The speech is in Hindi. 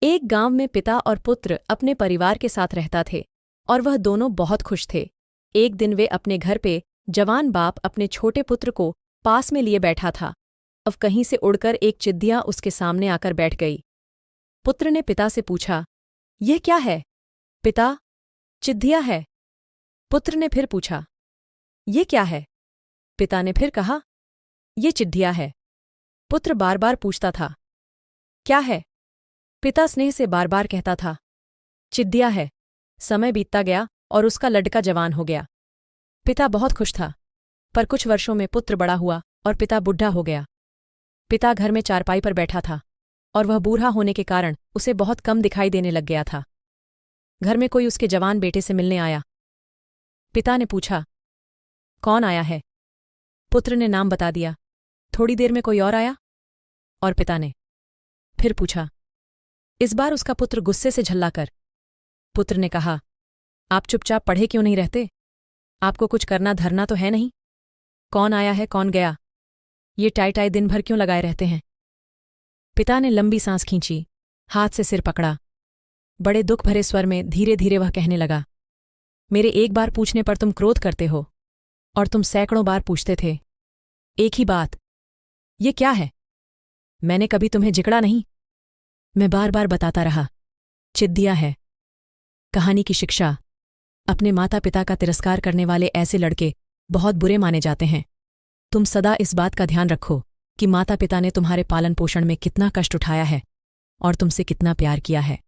एक गांव में पिता और पुत्र अपने परिवार के साथ रहता थे और वह दोनों बहुत खुश थे। एक दिन वे अपने घर पे जवान बाप अपने छोटे पुत्र को पास में लिए बैठा था। अब कहीं से उड़कर एक चिद्दिया उसके सामने आकर बैठ गई। पुत्र ने पिता से पूछा, यह क्या है? पिता, चिद्दिया है। पुत्र ने फिर पूछा, ये क्या है? पिता ने फिर कहा, ये चिट्ठिया है। पुत्र बार बार पूछता था, क्या है? पिता स्नेह से बार बार कहता था, चिट्ठिया है। समय बीतता गया और उसका लड़का जवान हो गया। पिता बहुत खुश था, पर कुछ वर्षों में पुत्र बड़ा हुआ और पिता बुढ़ा हो गया। पिता घर में चारपाई पर बैठा था और वह बूढ़ा होने के कारण उसे बहुत कम दिखाई देने लग गया था। घर में कोई उसके जवान बेटे से मिलने आया। पिता ने पूछा, कौन आया है? पुत्र ने नाम बता दिया। थोड़ी देर में कोई और आया और पिता ने फिर पूछा। इस बार उसका पुत्र गुस्से से झल्लाकर। पुत्र ने कहा, आप चुपचाप पढ़े क्यों नहीं रहते? आपको कुछ करना धरना तो है नहीं? कौन आया है कौन गया, ये टाई टाई दिन भर क्यों लगाए रहते हैं? पिता ने लंबी सांस खींची, हाथ से सिर पकड़ा। बड़े दुख भरे स्वर में धीरे धीरे वह कहने लगा, मेरे एक बार पूछने पर तुम क्रोध करते हो और तुम सैकड़ों बार पूछते थे एक ही बात, ये क्या है? मैंने कभी तुम्हें जिकड़ा नहीं। मैं बार बार बताता रहा, चिद्दिया है। कहानी की शिक्षा, अपने माता पिता का तिरस्कार करने वाले ऐसे लड़के बहुत बुरे माने जाते हैं। तुम सदा इस बात का ध्यान रखो कि माता पिता ने तुम्हारे पालन पोषण में कितना कष्ट उठाया है और तुमसे कितना प्यार किया है।